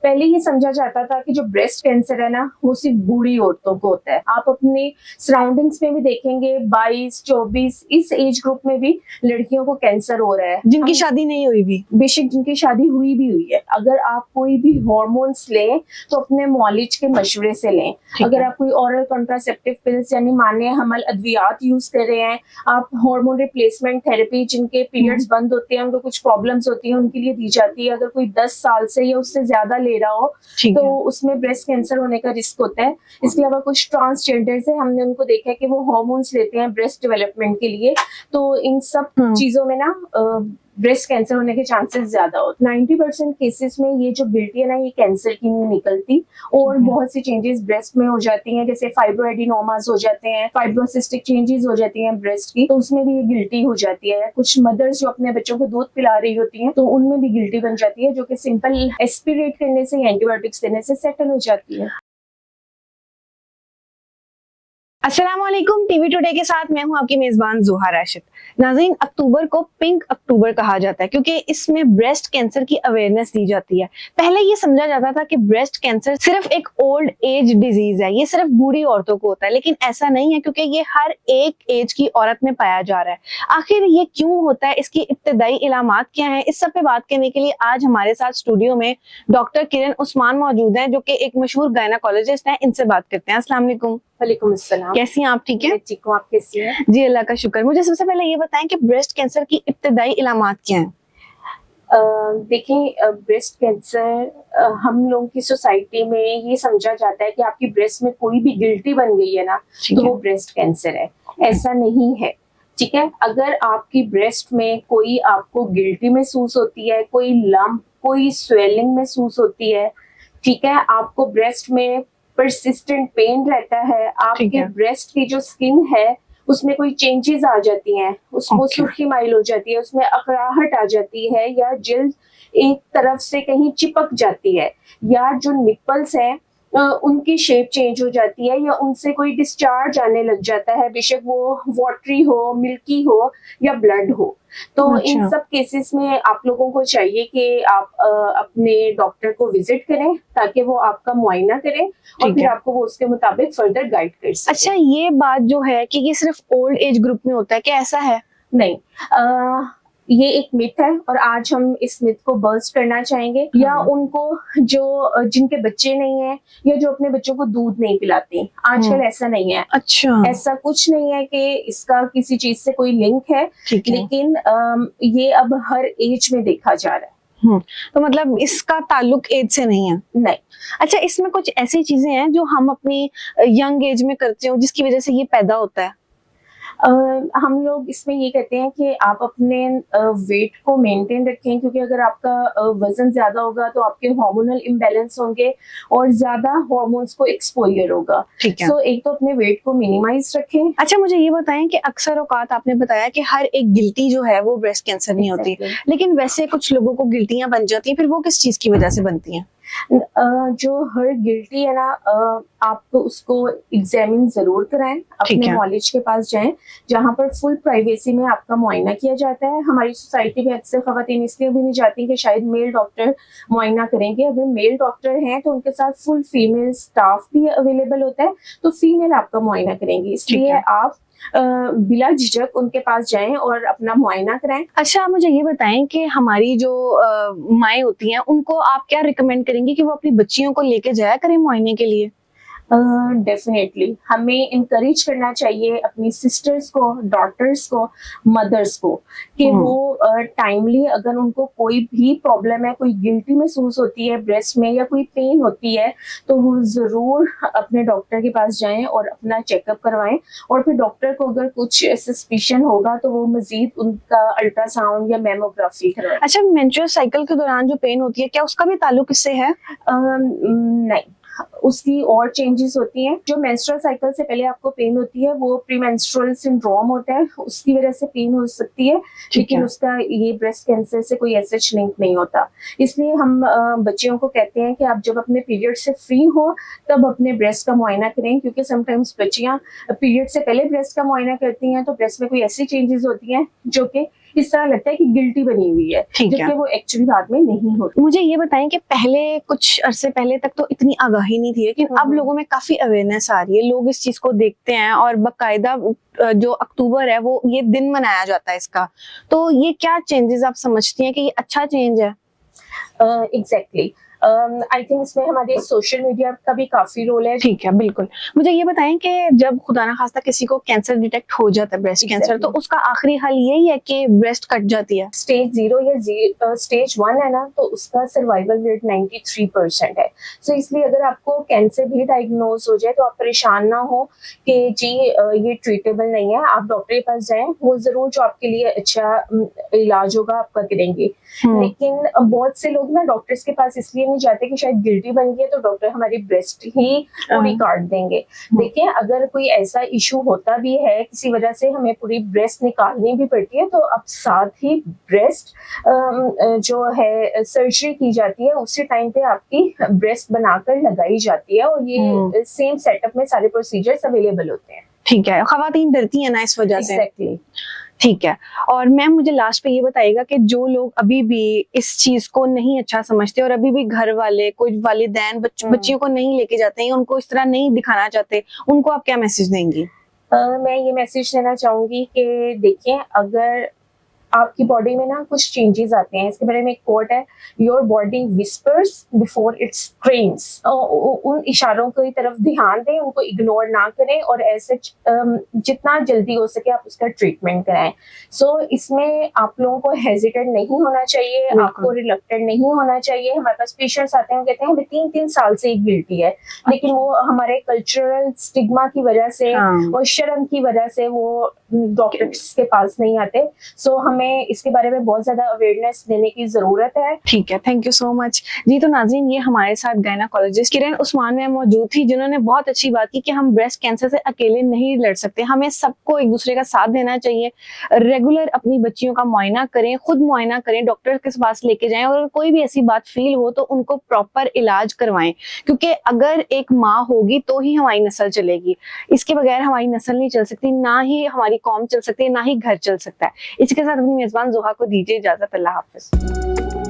पहले ये समझा जाता था कि जो ब्रेस्ट कैंसर है ना वो सिर्फ बूढ़ी औरतों को होता है। आप अपने सराउंडिंग्स में भी देखेंगे 22-24 इस एज ग्रुप में भी लड़कियों को कैंसर हो रहा है, जिनकी शादी नहीं हुई भी, बेशक जिनकी शादी हुई भी हुई है। अगर आप कोई भी हॉर्मोन्स लें तो अपने मौलिज के मशवरे से लें। अगर आप कोई ओरल कॉन्ट्रासेप्टिव पिल्स यानी माने हमल अद्वियात यूज कर रहे हैं, आप हार्मोन रिप्लेसमेंट थेरेपी जिनके पीरियड्स बंद होते हैं, उनको कुछ प्रॉब्लम्स होती है, उनके लिए दी जाती है। अगर कोई 10 साल से या उससे ज्यादा ले रहा हो तो उसमें ब्रेस्ट कैंसर होने का रिस्क होता है। इसके अलावा कुछ ट्रांसजेंडर्स है, हमने उनको देखा है कि वो हार्मोन्स लेते हैं ब्रेस्ट डेवलपमेंट के लिए, तो इन सब चीजों में ना ब्रेस्ट कैंसर होने के चांसेस ज्यादा होते हैं। 90% केसेस में ये जो गिल्टी है ना ये कैंसर की नहीं निकलती और बहुत सी चेंजेस ब्रेस्ट में हो जाती हैं, जैसे फाइब्रोएडिनोमास हो जाते हैं, फाइब्रोसिस्टिक चेंजेस हो जाती हैं ब्रेस्ट की, तो उसमें भी ये गिल्टी हो जाती है। कुछ मदर्स जो अपने बच्चों को दूध पिला रही होती हैं तो उनमें भी गिल्टी बन जाती है, जो कि सिंपल एस्पिरेट करने से, एंटीबायोटिक्स देने से सेटल हो जाती है। अस्सलाम वालेकुम, टीवी टुडे के साथ मैं हूं आपकी मेजबान जुहा राशिद। नाज़रीन, अक्टूबर को पिंक अक्टूबर कहा जाता है क्योंकि इसमें ब्रेस्ट कैंसर की अवेयरनेस दी जाती है। पहले ये समझा जाता था कि ब्रेस्ट कैंसर सिर्फ एक ओल्ड एज डिजीज है, ये सिर्फ बूढ़ी औरतों को होता है, लेकिन ऐसा नहीं है क्योंकि ये हर एक एज की औरत में पाया जा रहा है। आखिर ये क्यों होता है, इसकी इब्तदाई इलामात क्या है, इस सब पे बात करने के लिए आज हमारे साथ स्टूडियो में डॉक्टर किरण उस्मान मौजूद हैं, जो कि एक मशहूर गायनाकोलॉजिस्ट हैं। इनसे बात करते हैं। अस्सलाम वालेकुम। वालेकुम अस्सलाम। कैसी हैं आप? ठीक है, ठीक हूँ, आप कैसी हैं? जी अल्लाह का शुक्र। मुझे सबसे पहले ये बताएं कि ब्रेस्ट कैंसर की इब्तदाई इलामात क्या हैं? देखें, ब्रेस्ट कैंसर हम लोगों की सोसाइटी में ये समझा जाता है कि आपकी ब्रेस्ट में कोई भी गिल्टी बन गई है ना तो वो ब्रेस्ट कैंसर है। ऐसा नहीं है, ठीक है। अगर आपकी ब्रेस्ट में कोई आपको गिल्टी महसूस होती है, कोई लंप, कोई स्वेलिंग महसूस होती है, ठीक है, आपको ब्रेस्ट में परसिस्टेंट पेन रहता है, आपके ब्रेस्ट की जो स्किन है उसमें कोई चेंजेस आ जाती हैं, उसको सुर्खी माइल हो जाती है, उसमें अकड़ाहट आ जाती है, या जिल्द एक तरफ से कहीं चिपक जाती है, या जो निपल्स हैं उनकी शेप चेंज हो जाती है, या उनसे कोई डिस्चार्ज आने लग जाता है, बेशक वो वाटरी हो, मिल्की हो या ब्लड हो। तो इन सब केसेस में आप लोगों को चाहिए कि आप अपने डॉक्टर को विजिट करें ताकि वो आपका मुआयना करें और फिर आपको वो उसके मुताबिक फर्दर गाइड कर सके। अच्छा, ये बात जो है कि ये सिर्फ ओल्ड एज ग्रुप में होता है, क्या ऐसा है? नहीं, ये एक मिथ है और आज हम इस मिथ को बर्स्ट करना चाहेंगे। या उनको जो जिनके बच्चे नहीं है या जो अपने बच्चों को दूध नहीं पिलाते, आजकल ऐसा नहीं है। अच्छा, ऐसा कुछ नहीं है कि इसका किसी चीज से कोई लिंक है, लेकिन ये अब हर एज में देखा जा रहा है। तो मतलब इसका ताल्लुक एज से नहीं है? नहीं। अच्छा, इसमें कुछ ऐसी चीजें हैं जो हम अपनी यंग एज में करते हो जिसकी वजह से ये पैदा होता है? हम लोग इसमें ये कहते हैं कि आप अपने वेट को मेंटेन रखें, क्योंकि अगर आपका वजन ज्यादा होगा तो आपके हार्मोनल इम्बैलेंस होंगे और ज्यादा हार्मोन्स को एक्सपोजर होगा। सो एक तो अपने वेट को मिनिमाइज रखें। अच्छा, मुझे ये बताएं कि अक्सर औकात आपने बताया कि हर एक गिल्टी जो है वो ब्रेस्ट कैंसर नहीं होती, लेकिन वैसे कुछ लोगों को गिल्टियां बन जाती हैं, फिर वो किस चीज की वजह से बनती हैं? जो हर गिल्टी है ना, आप तो उसको एग्जामिन जरूर कराएं, अपने मॉलिज के पास जाएं जहां पर फुल प्राइवेसी में आपका मुआयना किया जाता है। हमारी सोसाइटी में अक्सर खवातीन इसलिए भी नहीं जाती कि शायद मेल डॉक्टर मुआयना करेंगे। अगर मेल डॉक्टर हैं तो उनके साथ फुल फीमेल स्टाफ भी अवेलेबल होता है, तो फीमेल आपका मुआयना करेंगे, इसलिए आप बिला झिझक उनके पास जाएं और अपना मुआयना कराएं। अच्छा, आप मुझे ये बताएं कि हमारी जो माएँ होती हैं उनको आप क्या रिकमेंड करेंगे कि वो अपनी बच्चियों को लेके जाया करें मुआयने के लिए? डेफिनेटली हमें इनकरेज करना चाहिए अपनी सिस्टर्स को, डॉटर्स को, मदर्स को कि वो टाइमली अगर उनको कोई भी प्रॉब्लम है, कोई गिल्टी महसूस होती है ब्रेस्ट में या कोई पेन होती है, तो वो जरूर अपने डॉक्टर के पास जाएं और अपना चेकअप करवाएं। और फिर डॉक्टर को अगर कुछ सस्पिशन होगा तो वो मजीद उनका अल्ट्रासाउंड या मेमोग्राफी करवाएं। अच्छा, मेंस्ट्रुअल साइकिल के दौरान जो पेन होती है, क्या उसका भी ताल्लुक इससे है? नहीं, उसकी और चेंजेस होती हैं। जो मेंस्ट्रुअल साइकिल से पहले आपको पेन होती है वो प्रीमेंस्ट्रुअल सिंड्रोम होता है, उसकी वजह से पेन हो सकती है, लेकिन उसका ये ब्रेस्ट कैंसर से कोई ऐसा लिंक नहीं होता। इसलिए हम बच्चियों को कहते हैं कि आप जब अपने पीरियड से फ्री हो तब अपने ब्रेस्ट का मुआयना करें, क्योंकि समटाइम्स बच्चियां पीरियड से पहले ब्रेस्ट का मुआयना करती हैं तो ब्रेस्ट में कोई ऐसी चेंजेस होती हैं जो कि इस तरह लगता है कि गिल्टी बनी हुई है, ठीक है। जबकि वो एक्चुअली बाद में नहीं होती। मुझे ये बताएं कि पहले कुछ अरसे पहले तक तो इतनी आगाही नहीं थी, लेकिन अब लोगों में काफी अवेयरनेस आ रही है, लोग इस चीज को देखते हैं और बाकायदा जो अक्टूबर है वो ये दिन मनाया जाता है इसका। तो ये क्या चेंजेस आप समझती हैं कि ये अच्छा चेंज है? एग्जैक्टली, आई थिंक इसमें हमारे सोशल मीडिया का भी काफी रोल है। ठीक है, बिल्कुल। मुझे ये बताएं कि जब खुदा ना खास्ता किसी को कैंसर डिटेक्ट हो जाता है, ब्रेस्ट कैंसर, तो उसका आखिरी हल यही है कि ब्रेस्ट कट जाती है? स्टेज 0 या स्टेज 1 है ना, तो उसका सर्वाइवल रेट 93% है। सो इसलिए अगर आपको कैंसर भी डायग्नोज हो जाए तो आप परेशान ना हो कि जी ये ट्रीटेबल नहीं है, आप डॉक्टर के पास जाएं, वो जरूर जो आपके लिए अच्छा इलाज होगा आपका करेंगे। लेकिन बहुत से लोग ना डॉक्टर्स के पास इसलिए नहीं जाते कि शायद गिल्टी बन गई है तो डॉक्टर हमारी ब्रेस्ट ही पूरी काट देंगे। देखिए, अगर कोई ऐसा इशू होता भी है, किसी वजह से हमें पूरी ब्रेस्ट निकालनी भी पड़ती है, तो अब साथ ही ब्रेस्ट जो है सर्जरी की जाती है, उसी टाइम पे आपकी ब्रेस्ट बनाकर लगाई जाती है, और ये सेम सेटअप में सारे प्रोसीजर्स अवेलेबल होते हैं। ठीक है, खवातीन डरती है ना इस वजह से? एग्जैक्टली। ठीक है। और मैम मुझे लास्ट पे ये बताइएगा कि जो लोग अभी भी इस चीज को नहीं अच्छा समझते और अभी भी घर वाले, कोई वालिदैन बच्चियों को नहीं लेके जाते हैं, उनको इस तरह नहीं दिखाना चाहते, उनको आप क्या मैसेज देंगी? मैं ये मैसेज देना चाहूंगी कि देखिए, अगर आपकी बॉडी में ना कुछ चेंजेस आते हैं, इसके बारे में एक कोट है, your body whispers before it screams. उन इशारों की तरफ ध्यान दें, उनको इग्नोर ना करें, और ऐसे जितना जल्दी हो सके आप उसका ट्रीटमेंट कराएं। सो इसमें आप लोगों को हेजिटेट नहीं होना चाहिए, आपको रिलक्टेंट नहीं होना चाहिए। हमारे पास पेशेंट्स आते हैं, कहते हैं हमें 3-3 साल से एक गिल्टी है, लेकिन वो हमारे कल्चरल स्टिग्मा की वजह से और शर्म की वजह से वो डॉक्टर्स के पास नहीं आते। सो हमें इसके बारे में बहुत ज्यादा अवेयरनेस देने की जरूरत है। ठीक है, थैंक यू सो मच जी। तो नाज़रीन, ये हमारे साथ गायनेकोलॉजिस्ट किरण उस्मान में मौजूद थी, जिन्होंने बहुत अच्छी बात की कि हम ब्रेस्ट कैंसर से अकेले नहीं लड़ सकते, हमें सबको एक दूसरे का साथ देना चाहिए। रेगुलर अपनी बच्चियों का मुआयना करें, खुद मुआयना करें, डॉक्टर के पास लेके जाएं, और कोई भी ऐसी बात फील हो तो उनको प्रॉपर इलाज करवाएं, क्योंकि अगर एक माँ होगी तो ही हमारी नस्ल चलेगी। इसके बगैर हमारी नस्ल नहीं चल सकती, ना ही हमारी कौम चल सकती है, ना ही घर चल सकता है। इसके साथ अपनी मेजबान ज़ोहा को दीजिए इजाजत। अल्लाह हाफिज।